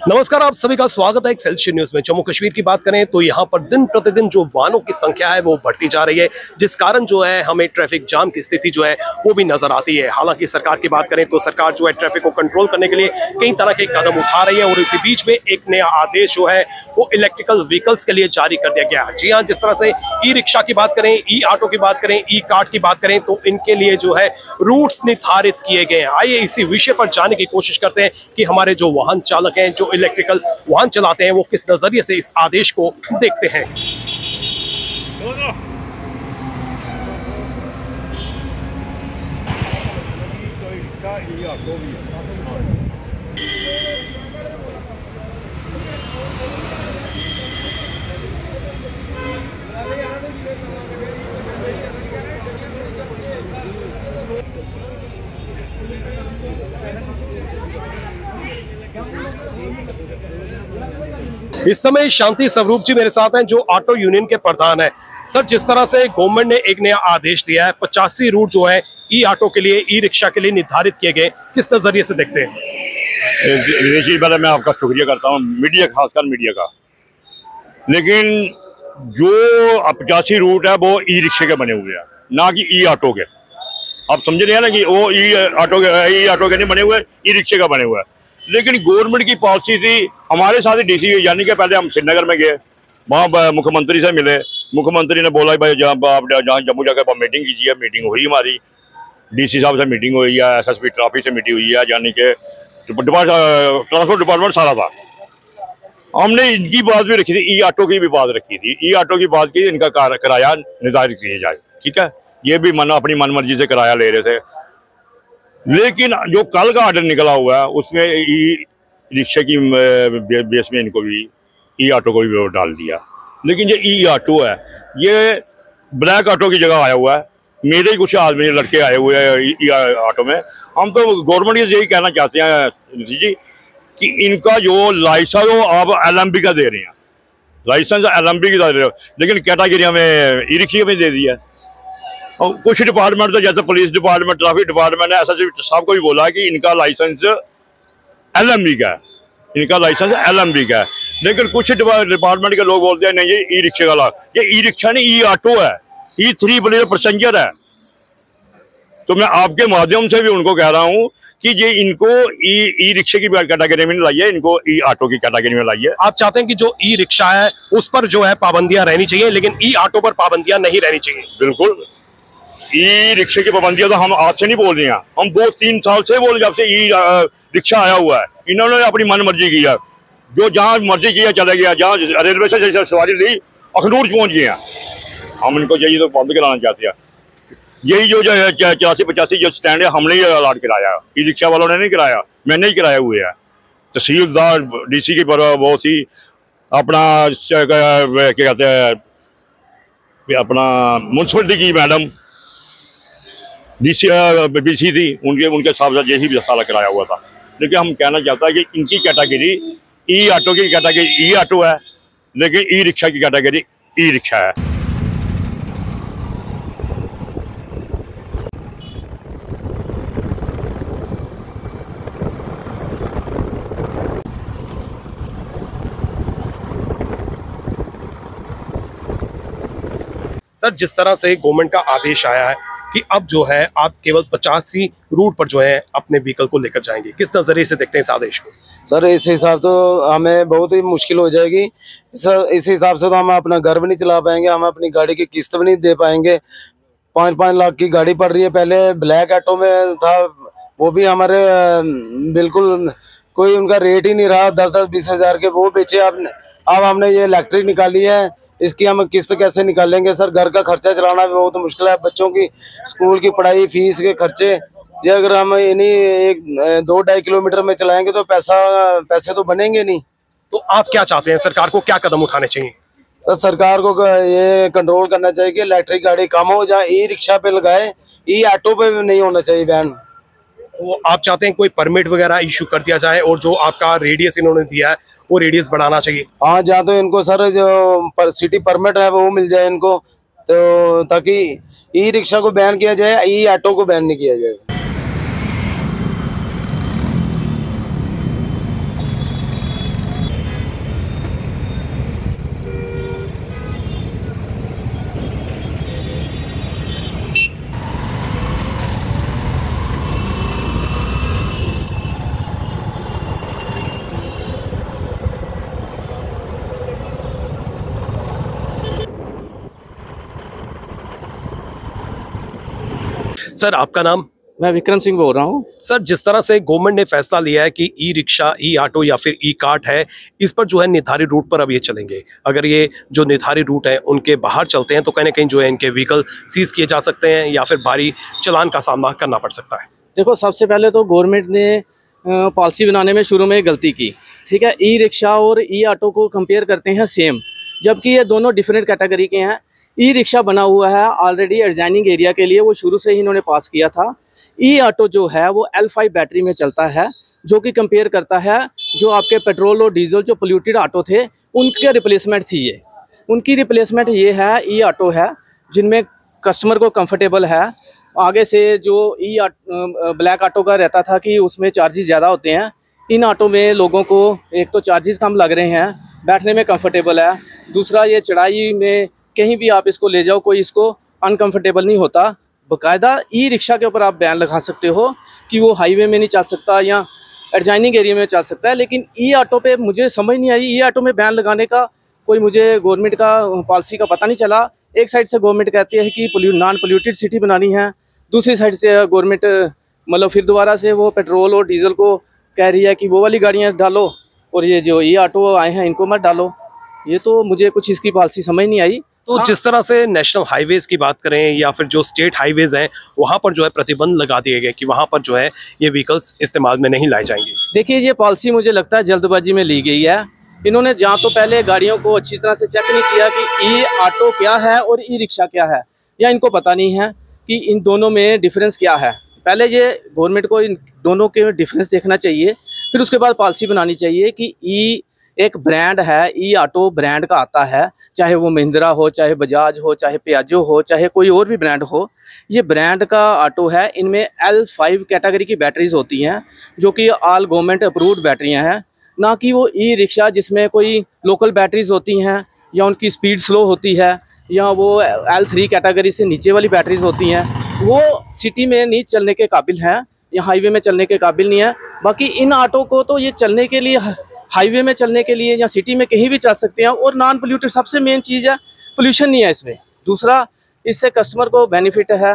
नमस्कार, आप सभी का स्वागत है एक सेल्सियस न्यूज में। जम्मू कश्मीर की बात करें तो यहाँ पर दिन प्रतिदिन जो वाहनों की संख्या है वो बढ़ती जा रही है, जिस कारण जो है हमें ट्रैफिक जाम की स्थिति जो है वो भी नजर आती है। हालांकि सरकार की बात करें तो सरकार जो है ट्रैफिक को कंट्रोल करने के लिए कई तरह के कदम उठा रही है और इसी बीच में एक नया आदेश जो है वो इलेक्ट्रिकल व्हीकल्स के लिए जारी कर दिया गया है। जी हाँ, जिस तरह से ई रिक्शा की बात करें, ई ऑटो की बात करें, ई कार्ट की बात करें तो इनके लिए जो है रूट्स निर्धारित किए गए हैं। आइए इसी विषय पर जानने की कोशिश करते हैं कि हमारे जो वाहन चालक हैं, जो इलेक्ट्रिकल वाहन चलाते हैं, वो किस नजरिए से इस आदेश को देखते हैं। इस समय शांति स्वरूप जी मेरे साथ हैं, जो ऑटो यूनियन के प्रधान है। सर, जिस तरह से गवर्नमेंट ने एक नया आदेश दिया है, 85 रूट जो है ई ऑटो के लिए, ई रिक्शा के लिए निर्धारित किए गए, किस नजरिए से देखते हैं? पहले मैं आपका शुक्रिया करता हूँ, मीडिया, खासकर मीडिया का। लेकिन जो 85 रूट है वो ई रिक्शे के बने हुए हैं, ना कि ई ऑटो के। आप समझ रहे हैं ना कि वो ई ऑटो के नहीं बने हुए, ई रिक्शे का बने हुए हैं। लेकिन गवर्नमेंट की पॉलिसी थी, हमारे साथ डीसी यानी कि पहले हम श्रीनगर में गए, वहाँ मुख्यमंत्री से मिले। मुख्यमंत्री ने बोला भाई आप जहाँ जम्मू जाकर मीटिंग कीजिए। मीटिंग हुई हमारी, डीसी साहब से मीटिंग हुई है, एसएसपी ट्रैफिक से मीटिंग हुई है, यानी कि ट्रांसपोर्ट डिपार्टमेंट सारा था। हमने इनकी बात भी रखी थी, ई ऑटो की भी बात रखी थी। ई ऑटो की बात की, इनका किराया निर्धारित किया जाए, ठीक है। ये भी अपनी मनमर्जी से किराया ले रहे थे। लेकिन जो कल का ऑर्डर निकला हुआ है उसमें ई रिक्शे की बेस में इनको भी ई ऑटो को भी डाल दिया। लेकिन ये ई ऑटो है, ये ब्लैक ऑटो की जगह आया हुआ है। मेरे ही कुछ आदमी लड़के आए हुए हैं ई ऑटो में। हम तो गवर्नमेंट से यही कहना चाहते हैं जी कि इनका जो लाइसेंस हो आप LMB का दे रहे हैं, लाइसेंस LMB की दे रहे हो, लेकिन कैटेगरी हमें ई रिक्शे में दे दिया। और कुछ डिपार्टमेंट तो जैसे पुलिस डिपार्टमेंट, ट्रैफिक डिपार्टमेंट है, एसएसपी साहब को भी बोला कि इनका लाइसेंस LMB का है, इनका लाइसेंस LMB का है। लेकिन कुछ डिपार्टमेंट के लोग बोलते हैं नहीं ये ई रिक्शे का ये ई रिक्शा नहीं, ई ऑटो है, E3 प्लेयर पैसेंजर है। तो मैं आपके माध्यम से भी उनको कह रहा हूँ कि ये इनको ई रिक्शे की कैटेगरी में लाइए, इनको ई ऑटो की कैटेगरी में लाइए। आप चाहते हैं कि जो ई रिक्शा है उस पर जो है पाबंदियां रहनी चाहिए, लेकिन ई ऑटो पर पाबंदियां नहीं रहनी चाहिए? बिल्कुल, ई रिक्शे की पाबंदियां तो हम आज से नहीं बोल रहे हैं, हम 2-3 साल से बोल रहे, जब से ई रिक्शा आया हुआ है। इन्होंने अपनी मन मर्जी किया, जो जहाँ मर्जी किया चला गया। जहाँ रेलवे से सवारी ली अखनूर पहुंच गया। हम इनको यही तो बंद कराना चाहते हैं। यही जो 84-85 जो स्टैंड है हमने ही अलाट कराया, ई रिक्शा वालों ने नहीं कराया, मैंने ही कराया हुए है। तहसीलदार, DC की बहुत ही अपना क्या कहते हैं, अपना म्यूनसिपलिटी की मैडम BC थी, उनके साथ यही भी सारा कराया हुआ था। लेकिन हम कहना चाहता है कि इनकी कैटेगरी ई ऑटो की कैटेगरी ई ऑटो है, लेकिन ई रिक्शा की कैटेगरी ई रिक्शा है। सर, जिस तरह से गवर्नमेंट का आदेश आया है कि अब जो है आप केवल 85 रूट पर जो है अपने व्हीकल को लेकर जाएंगे, किस नजरिए से देखते हैं इस आदेश को? सर, इस हिसाब तो हमें बहुत ही मुश्किल हो जाएगी सर। इस हिसाब से तो हम अपना घर भी नहीं चला पाएंगे, हम अपनी गाड़ी की किस्त भी नहीं दे पाएंगे। 5-5 लाख की गाड़ी पड़ रही है, पहले ब्लैक ऑटो में था, वो भी हमारे बिल्कुल कोई उनका रेट ही नहीं रहा, 10-20 हज़ार के वो बेचे आपने। अब हमने ये इलेक्ट्रिक निकाली है, इसकी हम किस्त कैसे निकालेंगे सर? घर का खर्चा चलाना भी बहुत मुश्किल है, बच्चों की स्कूल की पढ़ाई, फीस के खर्चे। ये अगर हम इन्हीं 2-2.5 किलोमीटर में चलाएंगे तो पैसे तो बनेंगे नहीं। तो आप क्या चाहते हैं, सरकार को क्या कदम उठाने चाहिए? सर, सरकार को ये कंट्रोल करना चाहिए कि इलेक्ट्रिक गाड़ी कम हो, जहाँ ई रिक्शा पे लगाए, ई ऑटो पे भी नहीं होना चाहिए बैन। तो आप चाहते हैं कोई परमिट वगैरह इशू कर दिया जाए और जो आपका रेडियस इन्होंने दिया है वो रेडियस बढ़ाना चाहिए? हाँ, जहाँ तो इनको सर जो सिटी परमिट है वो मिल जाए इनको, तो ताकि ई रिक्शा को बैन किया जाए, ई ऑटो को बैन नहीं किया जाए। सर, आपका नाम? मैं विक्रम सिंह बोल रहा हूँ। सर, जिस तरह से गवर्नमेंट ने फैसला लिया है कि ई रिक्शा, ई ऑटो या फिर ई कार्ट है, इस पर जो है निर्धारित रूट पर अब ये चलेंगे। अगर ये जो निर्धारित रूट है उनके बाहर चलते हैं तो कहीं ना कहीं जो है इनके व्हीकल सीज किए जा सकते हैं या फिर भारी चालान का सामना करना पड़ सकता है। देखो, सबसे पहले तो गवर्नमेंट ने पॉलिसी बनाने में शुरू में गलती की। ठीक है, ई रिक्शा और ई ऑटो को कंपेयर करते हैं सेम, जबकि ये दोनों डिफरेंट कैटेगरी के हैं। ई रिक्शा बना हुआ है ऑलरेडी एडजाइनिंग एरिया के लिए, वो शुरू से ही इन्होंने पास किया था। ई ऑटो जो है वो L5 बैटरी में चलता है, जो कि कंपेयर करता है जो आपके पेट्रोल और डीजल जो पोल्यूटेड ऑटो थे उनके रिप्लेसमेंट थी। ये उनकी रिप्लेसमेंट ये है, ई ऑटो है जिनमें कस्टमर को कंफर्टेबल है। आगे से जो ब्लैक ऑटो का रहता था कि उसमें चार्जेस ज़्यादा होते हैं, इन ऑटो में लोगों को एक तो चार्जेस कम लग रहे हैं, बैठने में कंफर्टेबल है। दूसरा, ये चढ़ाई में कहीं भी आप इसको ले जाओ, कोई इसको अनकंफर्टेबल नहीं होता। बाकायदा ई रिक्शा के ऊपर आप बैन लगा सकते हो कि वो हाईवे में नहीं चल सकता या एडजाइनिंग एरिया में चल सकता है, लेकिन ई ऑटो पे मुझे समझ नहीं आई। ई ऑटो में बैन लगाने का कोई मुझे गवर्नमेंट का पॉलिसी का पता नहीं चला। एक साइड से गवर्नमेंट कहती है कि नॉन पोल्यूटेड सिटी बनानी है, दूसरी साइड से गवर्नमेंट मतलब फिर दोबारा से वो पेट्रोल और डीजल को कह रही है कि वो वाली गाड़ियाँ डालो और ये जो ई ऑटो आए हैं इनको मत डालो। ये तो मुझे कुछ इसकी पॉलिसी समझ नहीं आई। तो जिस तरह से नेशनल हाईवेज की बात करें या फिर जो स्टेट हाईवेज हैं, वहां पर जो है प्रतिबंध लगा दिए गए कि वहां पर जो है ये व्हीकल्स इस्तेमाल में नहीं लाए जाएंगे। देखिए, ये पॉलिसी मुझे लगता है जल्दबाजी में ली गई है। इन्होंने जहाँ तो पहले गाड़ियों को अच्छी तरह से चेक नहीं किया कि ई ऑटो क्या है और ई रिक्शा क्या है, या इनको पता नहीं है कि इन दोनों में डिफरेंस क्या है। पहले ये गवर्नमेंट को इन दोनों के डिफरेंस देखना चाहिए, फिर उसके बाद पॉलिसी बनानी चाहिए कि ई एक ब्रांड है, ई ऑटो ब्रांड का आता है, चाहे वो महिंद्रा हो, चाहे बजाज हो, चाहे पियाजो हो, चाहे कोई और भी ब्रांड हो। ये ब्रांड का ऑटो है। इनमें L5 कैटेगरी की बैटरीज होती हैं जो कि ऑल गवर्नमेंट अप्रूव्ड बैटरियां हैं, ना कि वो ई रिक्शा जिसमें कोई लोकल बैटरीज होती हैं या उनकी स्पीड स्लो होती है या वो L3 कैटेगरी से नीचे वाली बैटरीज होती हैं। वो सिटी में नहीं चलने के काबिल हैं या हाईवे में चलने के काबिल नहीं है। बाकी इन ऑटो को तो ये चलने के लिए, हाईवे में चलने के लिए या सिटी में कहीं भी चल सकते हैं, और नॉन पोल्यूटेड सबसे मेन चीज़ है, पोल्यूशन नहीं है इसमें। दूसरा, इससे कस्टमर को बेनिफिट है।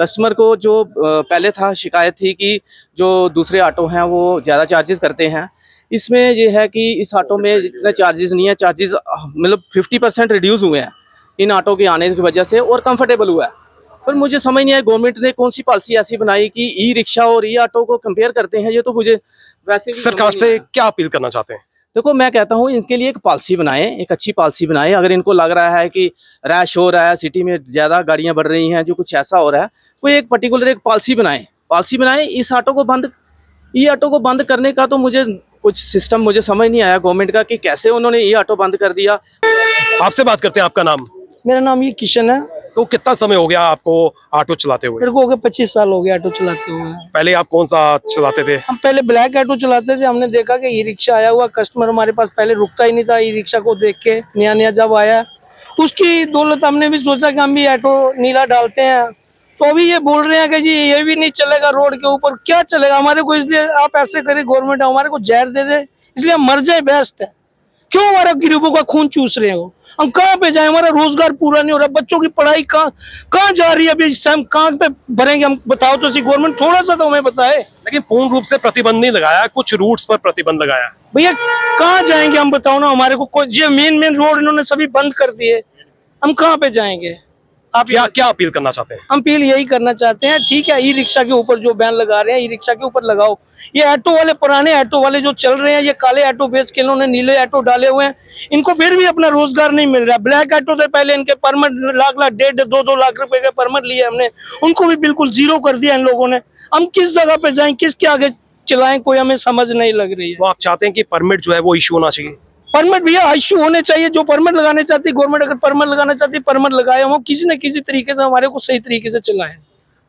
कस्टमर को जो पहले था शिकायत थी कि जो दूसरे ऑटो हैं वो ज़्यादा चार्जेस करते हैं, इसमें ये है कि इस ऑटो में इतने चार्जेस नहीं है। चार्जेस मतलब 50% रिड्यूस हुए हैं इन ऑटो के आने की वजह से, और कंफर्टेबल हुआ है। पर मुझे समझ नहीं आया गवर्नमेंट ने कौन सी पॉलिसी ऐसी बनाई कि ई रिक्शा और ई ऑटो को कंपेयर करते हैं। ये तो मुझे वैसे भी सरकार से क्या अपील करना चाहते हैं? देखो, मैं कहता हूँ इनके लिए एक पॉलिसी बनाएं, एक अच्छी पॉलिसी बनाएं। अगर इनको लग रहा है कि रैश हो रहा है, सिटी में ज़्यादा गाड़ियाँ बढ़ रही हैं, जो कुछ ऐसा हो रहा है, कोई एक पर्टिकुलर एक पॉलिसी बनाएं। इस ऑटो को बंद, ई ऑटो को बंद करने का तो मुझे कुछ सिस्टम मुझे समझ नहीं आया गवर्नमेंट का कि कैसे उन्होंने ई ऑटो बंद कर दिया। आपसे बात करते हैं, आपका नाम? मेरा नाम ये किशन है। तो कितना समय हो गया आपको ऑटो चलाते हुए? मेरे को हो गया 25 साल हो गया ऑटो चलाते हुए। पहले आप कौन सा चलाते थे? हम पहले ब्लैक ऑटो चलाते थे। हमने देखा कि ई रिक्शा आया हुआ, कस्टमर हमारे पास पहले रुकता ही नहीं था। ई रिक्शा को देख के नया नया जब आया, उसकी दौलत हमने भी सोचा कि हम भी ऑटो नीला डालते हैं। तो अभी ये बोल रहे हैं कि जी ये भी नहीं चलेगा रोड के ऊपर। क्या चलेगा हमारे को? इसलिए आप ऐसे करें, गवर्नमेंट हमारे को जहर दे दे, इसलिए हम मर जाए बेस्ट है। क्यों हमारा गरीबों का खून चूस रहे हो? हम कहाँ पे जाए? हमारा रोजगार पूरा नहीं हो रहा, बच्चों की पढ़ाई कहाँ जा रही है अभी इस टाइम? कहाँ पे भरेंगे हम? बताओ तो सी, गवर्नमेंट थोड़ा सा तो हमें बताए। लेकिन पूर्ण रूप से प्रतिबंध नहीं लगाया, कुछ रूट्स पर प्रतिबंध लगाया। भैया कहाँ जाएंगे हम? बताओ ना, हमारे को कोई ये मेन रोड इन्होंने सभी बंद कर दिए, हम कहाँ पे जाएंगे? आप क्या अपील करना चाहते हैं? हम अपील यही करना चाहते हैं, ठीक है, ई रिक्शा के ऊपर जो बैन लगा रहे हैं, ई रिक्शा के ऊपर लगाओ। ये ऑटो वाले, पुराने ऑटो वाले जो चल रहे हैं, ये काले ऑटो बेच के इन्होंने नीले ऑटो डाले हुए हैं, इनको फिर भी अपना रोजगार नहीं मिल रहा। ब्लैक ऑटो से पहले इनके परमिट लाख 1.5-2 लाख रुपए के परमिट लिए हमने, उनको भी बिल्कुल जीरो कर दिया इन लोगों ने। हम किस जगह पे जाएं, किसके आगे चलाएं, कोई हमें समझ नहीं लग रही है। तो आप चाहते हैं कि परमिट जो है वो इशू होना चाहिए? परमिट भैया इशू होने चाहिए। जो परमिट लगाने चाहती गवर्नमेंट, अगर परमिट लगाना चाहती परमिट लगाए, वो किसी न किसी तरीके से हमारे को सही तरीके से चलाए।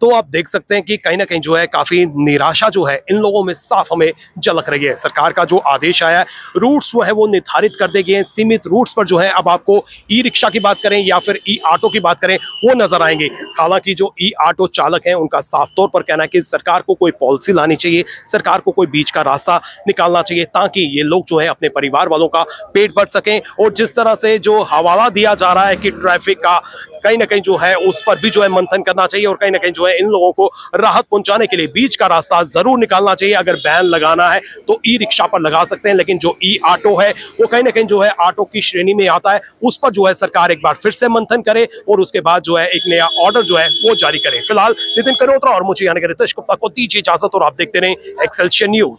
तो आप देख सकते हैं कि कहीं ना कहीं जो है काफी निराशा जो है इन लोगों में साफ हमें झलक रही है। सरकार का जो आदेश आया है, रूट्स वो है वो निर्धारित कर दिए गए हैं। सीमित रूट्स पर जो है अब आपको ई रिक्शा की बात करें या फिर ई ऑटो की बात करें, वो नजर आएंगे। हालांकि जो ई ऑटो चालक हैं उनका साफ तौर पर कहना है कि सरकार को कोई पॉलिसी लानी चाहिए, सरकार को कोई बीच का रास्ता निकालना चाहिए, ताकि ये लोग जो है अपने परिवार वालों का पेट भर सकें। और जिस तरह से जो हवाला दिया जा रहा है कि ट्रैफिक का, कहीं ना कहीं जो है उस पर भी जो है मंथन करना चाहिए और कहीं ना कहीं जो जो है इन लोगों को राहत पहुंचाने के लिए बीच का रास्ता जरूर निकालना चाहिए। अगर बैन लगाना है तो ई रिक्शा पर लगा सकते हैं, लेकिन जो ई ऑटो है वो कहीं ना कहीं जो है ऑटो की श्रेणी में आता है, उस पर जो है सरकार एक बार फिर से मंथन करे और उसके बाद जो है एक नया ऑर्डर जो है वो जारी करे। फिलहाल नितिन करोत्रा और मुझे यानी कि रितेश गुप्ता को दीजिए इजाजत और आप देखते रहें एक्सेलशियर न्यूज।